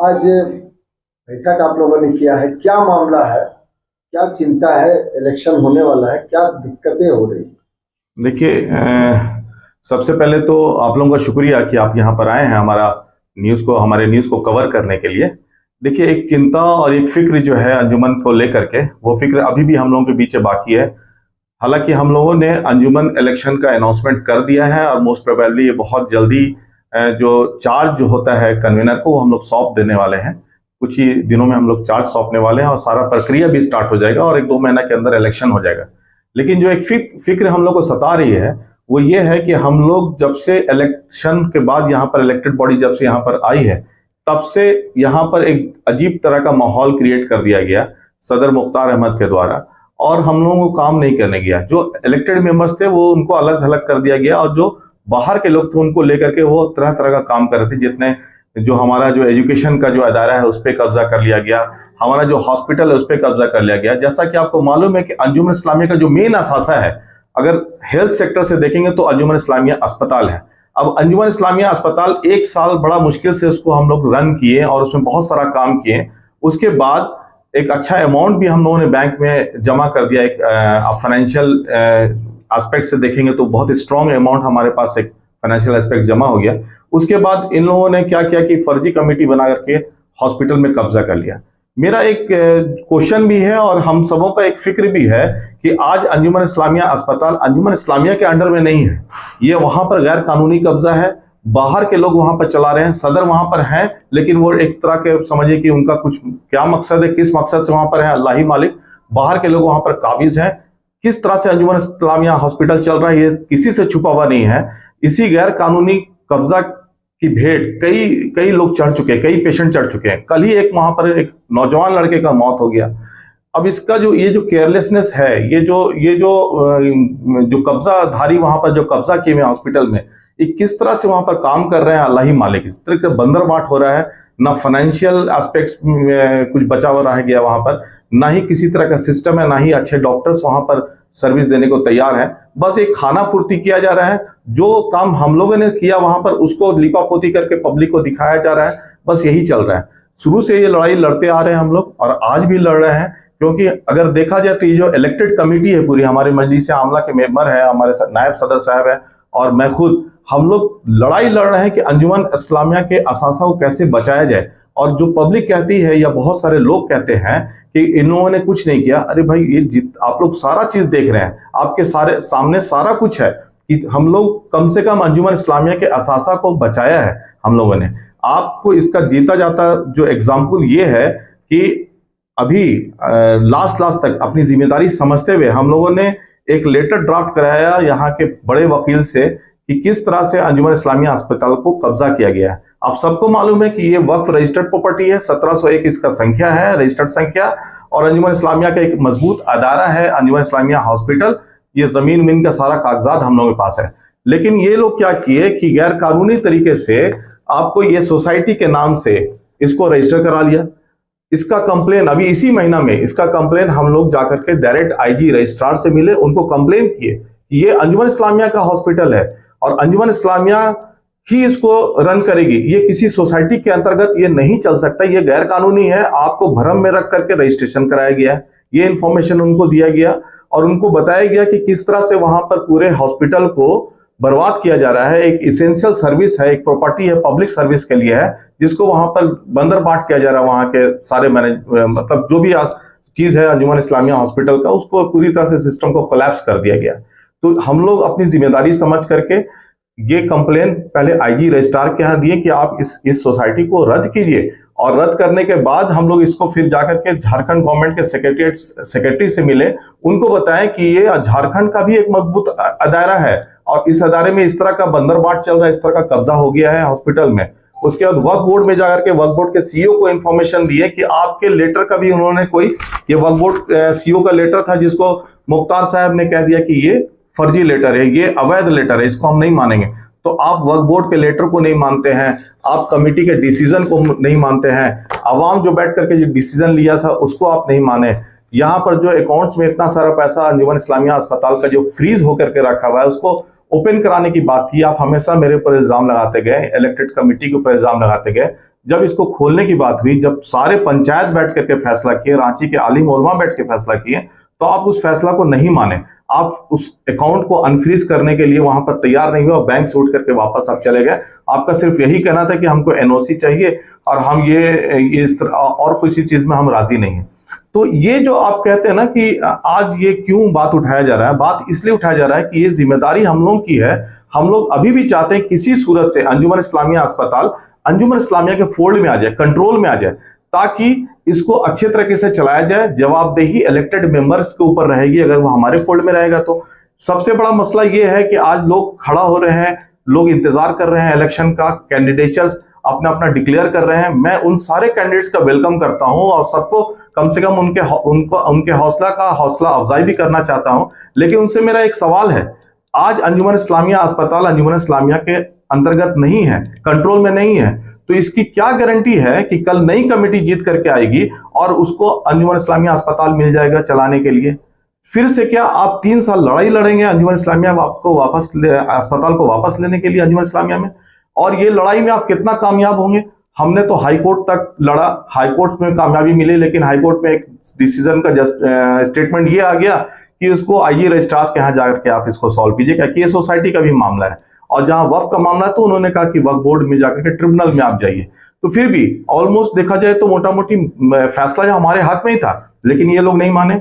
आज बैठक आप लोगों ने किया है, क्या मामला है, क्या चिंता है? इलेक्शन होने वाला है, क्या दिक्कतें हो रही? देखिए, सबसे पहले तो आप लोगों का शुक्रिया कि आप यहाँ पर आए हैं हमारे न्यूज़ को कवर करने के लिए। देखिए, एक चिंता और एक फिक्र जो है अंजुमन को लेकर के, वो फिक्र अभी भी हम लोगों के पीछे बाकी है। हालांकि हम लोगों ने अंजुमन इलेक्शन का अनाउंसमेंट कर दिया है और मोस्ट प्रोबेबली ये बहुत जल्दी जो चार्ज जो होता है कन्वीनर को, वो हम लोग सौंप देने वाले हैं। कुछ ही दिनों में हम लोग चार्ज सौंपने वाले हैं और सारा प्रक्रिया भी स्टार्ट हो जाएगा और 1-2 महीना के अंदर इलेक्शन हो जाएगा। लेकिन जो एक फिक्र हम लोग को सता रही है वो ये है कि हम लोग जब से इलेक्शन के बाद यहाँ पर इलेक्टेड बॉडी जब से यहाँ पर आई है, तब से यहाँ पर एक अजीब तरह का माहौल क्रिएट कर दिया गया सदर मुख्तार अहमद के द्वारा, और हम लोगों को काम नहीं करने गया। जो इलेक्टेड मेंबर्स थे वो उनको अलग थलग कर दिया गया और जो बाहर के लोग थे उनको लेकर के वो तरह तरह का काम कर रहे थे। जितने जो हमारा जो एजुकेशन का जो अदारा है उस पर कब्जा कर लिया गया, हमारा जो हॉस्पिटल है उस पर कब्जा कर लिया गया। जैसा कि आपको मालूम है कि अंजुमन इस्लामिया का जो मेन असासा है, अगर हेल्थ सेक्टर से देखेंगे तो अंजुमन इस्लामिया अस्पताल है। अब अंजुमन इस्लामिया अस्पताल 1 साल बड़ा मुश्किल से उसको हम लोग रन किए और उसमें बहुत सारा काम किए। उसके बाद एक अच्छा अमाउंट भी हम लोगों ने बैंक में जमा कर दिया। एक फाइनेंशियल एस्पेक्ट से देखेंगे तो बहुत स्ट्रॉन्ग अमाउंट हमारे पास एक फाइनेंशियल एस्पेक्ट जमा हो गया। उसके बाद इन लोगों ने क्या किया कि फर्जी कमेटी बना करके हॉस्पिटल में कब्जा कर लिया। मेरा एक क्वेश्चन भी है और हम सबों का एक फिक्र भी है कि आज अंजुमन इस्लामिया अस्पताल अंजुमन इस्लामिया के अंडर में नहीं है। ये वहां पर गैर कानूनी कब्जा है, बाहर के लोग वहां पर चला रहे हैं। सदर वहां पर हैं, लेकिन वो एक तरह के समझिए कि उनका कुछ क्या मकसद है, किस मकसद से वहां पर है, अल्लाह ही मालिक। बाहर के लोग वहां पर काबिज हैं। किस तरह से अंजुमन इस्लामिया हॉस्पिटल चल रहा है ये किसी से छुपा हुआ नहीं है। इसी गैर कानूनी कब्जा की भेंट कई लोग चढ़ चुके हैं, कई पेशेंट चढ़ चुके हैं। कल ही एक वहां पर एक नौजवान लड़के का मौत हो गया। अब इसका जो ये जो केयरलेसनेस है, ये जो कब्जाधारी वहां पर जो कब्जा किए हुए हॉस्पिटल में, ये किस तरह से वहां पर काम कर रहे हैं अल्लाह ही मालिक। इस तरह का बंदरबाट हो रहा है, ना फाइनेंशियल एस्पेक्ट्स में कुछ बचा हुआ रह गया वहां पर, ना ही किसी तरह का सिस्टम है, ना ही अच्छे डॉक्टर्स वहां पर सर्विस देने को तैयार है। बस एक खाना पूर्ति किया जा रहा है। जो काम हम लोगों ने किया वहां पर उसको लिपापोती करके पब्लिक को दिखाया जा रहा है। बस यही चल रहा है। शुरू से ये लड़ाई लड़ते आ रहे हैं हम लोग और आज भी लड़ रहे हैं, क्योंकि अगर देखा जाए तो ये जो इलेक्टेड कमेटी है पूरी, हमारे मजलिस आमला के मेंबर है, हमारे नायब सदर साहब है और मैं खुद, हम लोग लड़ाई लड़ रहे हैं कि अंजुमन इस्लामिया के असासा को कैसे बचाया जाए। और जो पब्लिक कहती है या बहुत सारे लोग कहते हैं कि इन्होंने कुछ नहीं किया, अरे भाई ये आप लोग सारा चीज देख रहे हैं, आपके सारे सामने सारा कुछ है कि हम लोग कम से कम अंजुमन इस्लामिया के असासा को बचाया है हम लोगों ने। आपको इसका जीता जाता जो एग्जाम्पल ये है कि अभी लास्ट तक अपनी जिम्मेदारी समझते हुए हम लोगों ने एक लेटर ड्राफ्ट कराया यहाँ के बड़े वकील से कि किस तरह से अंजुमन इस्लामिया अस्पताल को कब्जा किया गया है। आप सबको मालूम है कि ये वक्फ रजिस्टर्ड प्रॉपर्टी है, 1701 इसका संख्या है, रजिस्टर्ड संख्या, और अंजुमन इस्लामिया का एक मजबूत अदारा है अंजुमन इस्लामिया हॉस्पिटल। ये जमीन का सारा कागजात हम लोगों के पास है। लेकिन ये लोग क्या किए कि गैर कानूनी तरीके से आपको ये सोसाइटी के नाम से इसको रजिस्टर करा लिया। इसका कंप्लेन अभी इसी महीना में, इसका कंप्लेन हम लोग जाकर के डायरेक्ट आईजी रजिस्ट्रार से मिले, उनको कंप्लेन किए कि ये अंजुमन इस्लामिया का हॉस्पिटल है और अंजुमन इस्लामिया ही इसको रन करेगी। ये किसी सोसाइटी के अंतर्गत ये नहीं चल सकता, ये गैर कानूनी है। आपको भरम में रख करके रजिस्ट्रेशन कराया गया है। ये इंफॉर्मेशन उनको दिया गया और उनको बताया गया कि किस तरह से वहां पर पूरे हॉस्पिटल को बर्बाद किया जा रहा है। एक इसेंशियल सर्विस है, एक प्रॉपर्टी है, पब्लिक सर्विस के लिए है, जिसको वहां पर बंदरबाट किया जा रहा है। वहां के सारे मतलब जो भी चीज है अंजुमन इस्लामिया हॉस्पिटल का, उसको पूरी तरह से सिस्टम को कोलैप्स कर दिया गया। तो हम लोग अपनी जिम्मेदारी समझ करके ये कंप्लेन पहले आईजी रजिस्ट्रार के यहाँ दिए कि आप इस सोसाइटी को रद्द कीजिए, और रद्द करने के बाद हम लोग इसको फिर जाकर के झारखंड गवर्नमेंट के सेक्रेटरी से मिले, उनको बताएं कि ये झारखंड का भी एक मजबूत अदारा है और इस अदारे में इस तरह का बंदरबाट चल रहा है, इस तरह का कब्जा हो गया है हॉस्पिटल में। उसके बाद वक्फ बोर्ड में जाकर के वक्फ बोर्ड के सीईओ को इन्फॉर्मेशन दिए कि आपके लेटर का भी उन्होंने कोई, ये वक्फ बोर्ड सीईओ का लेटर था जिसको मुख्तार साहब ने कह दिया कि ये फर्जी लेटर है, ये अवैध लेटर है, इसको हम नहीं मानेंगे। तो आप वक्फ बोर्ड के लेटर को नहीं मानते हैं, आप कमेटी के डिसीजन को नहीं मानते हैं, अवाम जो बैठ करके जो डिसीजन लिया था उसको आप नहीं माने। यहाँ पर जो अकाउंट्स में इतना सारा पैसा अंजुमन इस्लामिया अस्पताल का जो फ्रीज होकर के रखा हुआ है, उसको ओपन कराने की बात थी, आप हमेशा मेरे ऊपर इल्जाम लगाते गए, इलेक्टेड कमेटी के ऊपर इल्जाम लगाते गए। जब इसको खोलने की बात हुई, जब सारे पंचायत बैठ करके फैसला किए, रांची के आलिम उलमा बैठ के फैसला किए, तो आप उस फैसला को नहीं माने। आप उस अकाउंट को अनफ्रीज करने के लिए वहां पर तैयार नहीं हुए और बैंक से उठ करके वापस आप चले गए। आपका सिर्फ यही कहना था कि हमको एनओसी चाहिए और हम ये इस तरह और किसी चीज में हम राजी नहीं है। तो ये जो आप कहते हैं ना कि आज ये क्यों बात उठाया जा रहा है, बात इसलिए उठाया जा रहा है कि ये जिम्मेदारी हम लोगों की है। हम लोग अभी भी चाहते हैं किसी सूरत से अंजुमन इस्लामिया अस्पताल अंजुमन इस्लामिया के फोल्ड में आ जाए, कंट्रोल में आ जाए, ताकि इसको अच्छे तरीके से चलाया जाए। जवाबदेही इलेक्टेड मेंबर्स के ऊपर रहेगी अगर वो हमारे फोल्ड में रहेगा तो। सबसे बड़ा मसला ये है कि आज लोग खड़ा हो रहे हैं, लोग इंतजार कर रहे हैं इलेक्शन का, कैंडिडेचर्स अपना अपना डिक्लेयर कर रहे हैं। मैं उन सारे कैंडिडेट्स का वेलकम करता हूं और सबको कम से कम उनके हौसला अफजाई भी करना चाहता हूं। लेकिन उनसे मेरा एक सवाल है, आज अंजुमन इस्लामिया अस्पताल अंजुमन इस्लामिया के अंतर्गत नहीं है, कंट्रोल में नहीं है, तो इसकी क्या गारंटी है कि कल नई कमेटी जीत करके आएगी और उसको अंजुमन इस्लामिया अस्पताल मिल जाएगा चलाने के लिए? फिर से क्या आप 3 साल लड़ाई लड़ेंगे अंजुमन इस्लामिया अस्पताल को वापस लेने के लिए अंजुमन इस्लामिया में? और ये लड़ाई में आप कितना कामयाब होंगे? हमने तो हाईकोर्ट तक लड़ा, हाईकोर्ट में कामयाबी मिली, लेकिन हाईकोर्ट में एक डिसीजन का स्टेटमेंट ये आ गया कि उसको आइए रजिस्ट्रार के यहाँ जाकर के आप इसको सॉल्व कीजिए, क्योंकि ये सोसाइटी का भी मामला है। और जहां वक्फ का मामला है तो उन्होंने कहा कि वक्फ बोर्ड में जाकर के ट्रिब्यूनल में आप जाइए। तो फिर भी ऑलमोस्ट देखा जाए तो मोटा मोटी फैसला जो हमारे हाथ में ही था, लेकिन ये लोग नहीं माने।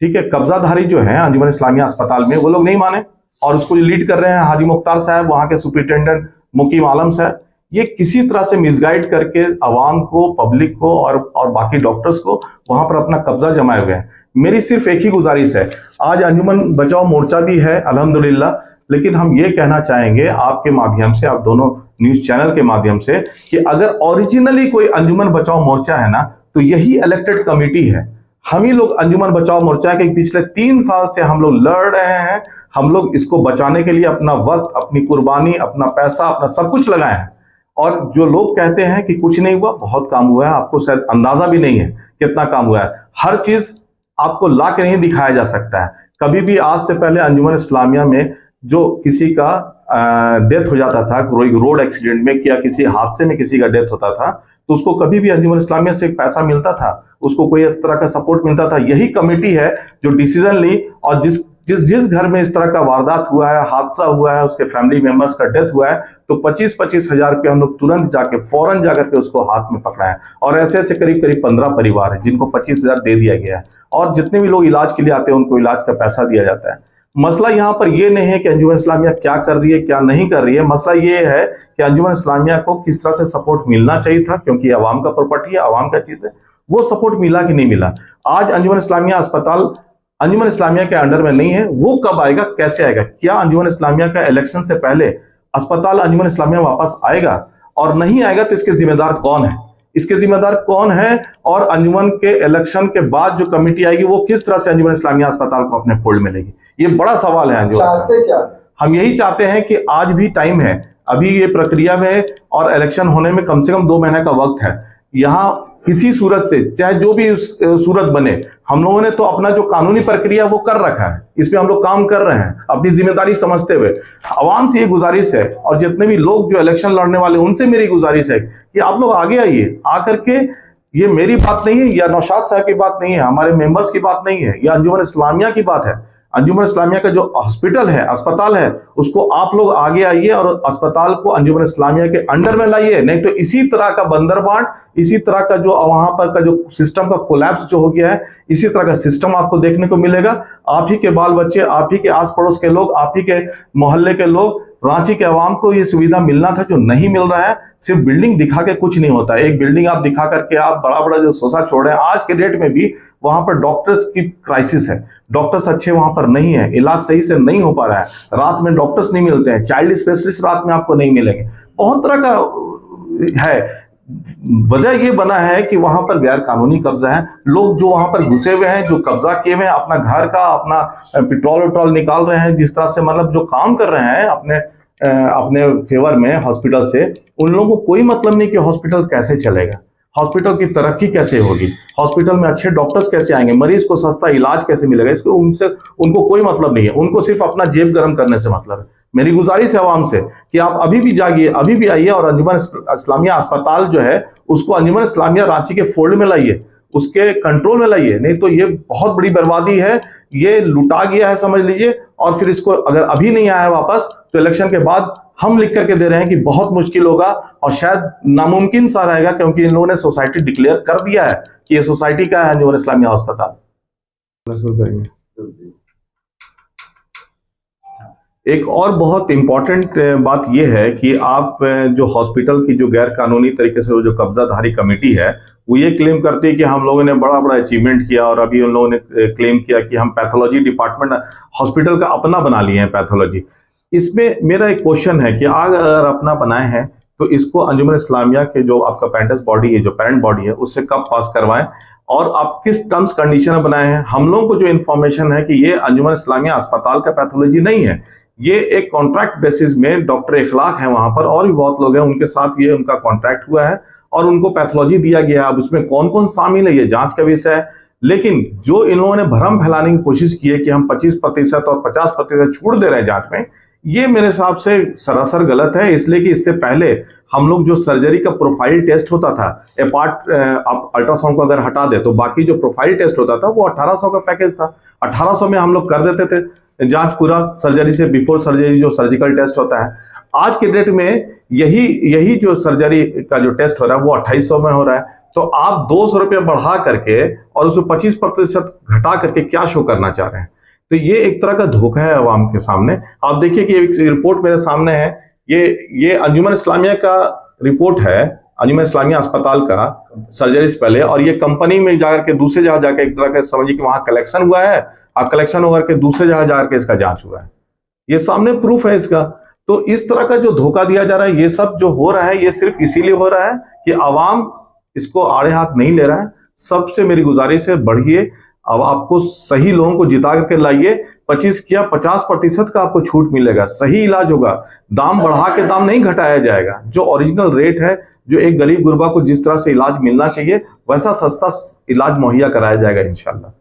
ठीक है, कब्जाधारी जो है अंजुमन इस्लामिया अस्पताल में, वो लोग नहीं माने और उसको लीड कर रहे हैं हाजी मुख्तार साहब, वहां के सुपरिटेंडेंट मुकीम आलम साहब। ये किसी तरह से मिसगाइड करके अवाम को, पब्लिक को और बाकी डॉक्टर्स को वहां पर अपना कब्जा जमाए हुए हैं। मेरी सिर्फ एक ही गुजारिश है, आज अंजुमन बचाओ मोर्चा भी है अल्हम्दुलिल्लाह, लेकिन हम ये कहना चाहेंगे आपके माध्यम से, आप दोनों न्यूज चैनल के माध्यम से, कि अगर ओरिजिनली कोई अंजुमन बचाओ मोर्चा है ना, तो यही इलेक्टेड कमिटी है। हम ही लोग अंजुमन बचाओ मोर्चा के पिछले 3 साल से हम लोग लड़ रहे हैं। हम लोग इसको बचाने के लिए अपना वक्त, अपनी कुर्बानी, अपना पैसा, अपना सब कुछ लगाए हैं। और जो लोग कहते हैं कि कुछ नहीं हुआ, बहुत काम हुआ है। आपको शायद अंदाजा भी नहीं है कितना काम हुआ है। हर चीज आपको ला के नहीं दिखाया जा सकता है। कभी भी आज से पहले अंजुमन इस्लामिया में जो किसी का डेथ हो जाता था, कोई रोड एक्सीडेंट में या किसी हादसे में किसी का डेथ होता था, तो उसको कभी भी अंजुमन इस्लामिया से पैसा मिलता था, उसको कोई इस तरह का सपोर्ट मिलता था। यही कमेटी है जो डिसीजन ली और जिस घर में इस तरह का वारदात हुआ है, हादसा हुआ है, उसके फैमिली मेंबर्स का डेथ हुआ है, तो 25-25 हजार रुपया हम लोग तुरंत जाके फौरन जाकर के उसको हाथ में पकड़ा है। और ऐसे ऐसे करीब 15 परिवार है जिनको 25 हजार दे दिया गया है। और जितने भी लोग इलाज के लिए आते हैं उनको इलाज का पैसा दिया जाता है। मसला यहाँ पर यह नहीं है कि अंजुमन इस्लामिया क्या कर रही है, क्या नहीं कर रही है। मसला ये है कि अंजुमन इस्लामिया को किस तरह से सपोर्ट मिलना चाहिए था, क्योंकि आवाम का प्रॉपर्टी है, आवाम का चीज है। वो सपोर्ट मिला कि नहीं मिला? आज अंजुमन इस्लामिया अस्पताल अंजुमन इस्लामिया के अंडर में नहीं है। वो कब आएगा, कैसे आएगा? क्या अंजुमन इस्लामिया का इलेक्शन से पहले अस्पताल अंजुमन इस्लामिया वापस आएगा? और नहीं आएगा तो इसके जिम्मेदार कौन है? इसके जिम्मेदार कौन है? और अंजुमन के इलेक्शन के बाद जो कमेटी आएगी वो किस तरह से अंजुमन इस्लामिया अस्पताल को अपने फोल्ड में लेगी? ये बड़ा सवाल है। चाहते क्या? हम यही चाहते हैं कि आज भी टाइम है, अभी ये प्रक्रिया में और इलेक्शन होने में कम से कम 2 महीने का वक्त है। यहाँ किसी सूरत से, चाहे जो भी सूरत बने, हम लोगों ने तो अपना जो कानूनी प्रक्रिया वो कर रखा है, इस पे हम लोग काम कर रहे हैं अपनी जिम्मेदारी समझते हुए। आवाम से ये गुजारिश है और जितने भी लोग जो इलेक्शन लड़ने वाले उनसे मेरी गुजारिश है कि आप लोग आगे आइए, आकर के, ये मेरी बात नहीं है या नौशाद साहब की बात नहीं है, हमारे मेंबर्स की बात नहीं है, या अंजुमन इस्लामिया की बात है। अंजुमन इस्लामिया का जो हॉस्पिटल है, अस्पताल है, उसको आप लोग आगे आइए और अस्पताल को अंजुमन इस्लामिया के अंडर में लाइए। नहीं तो इसी तरह का बंदरबांट, इसी तरह का जो वहां पर का जो सिस्टम का कोलैप्स जो हो गया है, इसी तरह का सिस्टम आपको देखने को मिलेगा। आप ही के बाल बच्चे, आप ही के आस पड़ोस के लोग, आप ही के मोहल्ले के लोग, रांची के अवाम को ये सुविधा मिलना था जो नहीं मिल रहा है। सिर्फ बिल्डिंग दिखा के कुछ नहीं होता है। एक बिल्डिंग आप दिखा करके आप बड़ा बड़ा जो सोसा छोड़ रहे हैं, आज के डेट में भी वहां पर डॉक्टर्स की क्राइसिस है। डॉक्टर्स अच्छे वहां पर नहीं है, इलाज सही से नहीं हो पा रहा है, रात में डॉक्टर्स नहीं मिलते हैं, चाइल्ड स्पेशलिस्ट रात में आपको नहीं मिलेंगे। बहुत तरह का है। वजह ये बना है कि वहां पर गैर कानूनी कब्जा है। लोग जो वहां पर घुसे हुए हैं, जो कब्जा किए हुए हैं, अपना घर का, अपना पेट्रोल निकाल रहे हैं, जिस तरह से मतलब जो काम कर रहे हैं अपने फेवर में हॉस्पिटल से, उन लोगों को कोई मतलब नहीं कि हॉस्पिटल कैसे चलेगा, हॉस्पिटल की तरक्की कैसे होगी, हॉस्पिटल में अच्छे डॉक्टर्स कैसे आएंगे, मरीज को सस्ता इलाज कैसे मिलेगा, इसको उनको कोई मतलब नहीं है। उनको सिर्फ अपना जेब गर्म करने से मतलब है। मेरी गुजारिश है आवाम से कि आप अभी भी जागिए, अभी भी आइए और अंजुमन इस्लामिया अस्पताल जो है उसको अंजुमन इस्लामिया रांची के फोल्ड में लाइए, उसके कंट्रोल में लाइए। नहीं तो ये बहुत बड़ी बर्बादी है, ये लुटा गया है समझ लीजिए। और फिर इसको अगर अभी नहीं आया वापस तो इलेक्शन के बाद हम लिख करके दे रहे हैं कि बहुत मुश्किल होगा और शायद नामुमकिन सा रहेगा, क्योंकि इन लोगों ने सोसाइटी डिक्लेयर कर दिया है कि ये सोसाइटी का है अंजुमन इस्लामिया अस्पताल। एक और बहुत इंपॉर्टेंट बात यह है कि आप जो हॉस्पिटल की जो गैर कानूनी तरीके से वो जो कब्जाधारी कमेटी है वो ये क्लेम करती है कि हम लोगों ने बड़ा बड़ा अचीवमेंट किया, और अभी उन लोगों ने क्लेम किया कि हम पैथोलॉजी डिपार्टमेंट हॉस्पिटल का अपना बना लिए हैं पैथोलॉजी। इसमें मेरा एक क्वेश्चन है कि अगर अपना बनाए हैं तो इसको अंजुमन इस्लामिया के जो आपका पेरेंट्स बॉडी है, जो पेरेंट बॉडी है, उससे कब पास करवाएं और आप किस टर्म्स कंडीशन में बनाए हैं। हम लोगों को जो इन्फॉर्मेशन है कि ये अंजुमन इस्लामिया अस्पताल का पैथोलॉजी नहीं है, ये एक कॉन्ट्रैक्ट बेसिस में डॉक्टर इखलाक है वहां पर और भी बहुत लोग हैं उनके साथ ये उनका कॉन्ट्रैक्ट हुआ है और उनको पैथोलॉजी दिया गया है। अब उसमें कौन कौन शामिल है ये जांच का विषय है, लेकिन जो इन लोगों ने भ्रम फैलाने की कोशिश की है कि हम 25% और 50% छूट दे रहे हैं जांच में, ये मेरे हिसाब से सरासर गलत है। इसलिए कि इससे पहले हम लोग जो सर्जरी का प्रोफाइल टेस्ट होता था, अपार्ट आप अल्ट्रासाउंड को अगर हटा दे तो बाकी जो प्रोफाइल टेस्ट होता था वो 1800 का पैकेज था। 1800 में हम लोग कर देते थे जांच पूरा सर्जरी से बिफोर सर्जरी जो सर्जिकल टेस्ट होता है। आज के डेट में यही जो सर्जरी का जो टेस्ट हो रहा है वो 2800 में हो रहा है। तो आप 200 रुपये बढ़ा करके और उसमें 25% घटा करके क्या शो करना चाह रहे हैं? तो ये एक तरह का धोखा है अवाम के सामने। आप देखिए कि एक रिपोर्ट मेरे सामने है, ये अंजुमन इस्लामिया का रिपोर्ट है, अंजुमन इस्लामिया अस्पताल का सर्जरी से पहले, और ये कंपनी में जाकर के दूसरे जगह जाकर एक तरह का समझिए कि वहां कलेक्शन हुआ है, कलेक्शन होकर के दूसरे जगह जाकर के इसका जांच हुआ है। ये सामने प्रूफ है इसका। तो इस तरह का जो धोखा दिया जा रहा है, ये सब जो हो रहा है ये सिर्फ इसीलिए हो रहा है कि आवाम इसको आड़े हाथ नहीं ले रहा है। सबसे मेरी गुजारिश है बढ़िए, अब आपको सही लोगों को जिता करके लाइए, 25 या 50% का आपको छूट मिलेगा, सही इलाज होगा, दाम बढ़ा के दाम नहीं घटाया जाएगा। जो ओरिजिनल रेट है, जो एक गरीब गुरबा को जिस तरह से इलाज मिलना चाहिए वैसा सस्ता इलाज मुहैया कराया जाएगा इंशाल्लाह।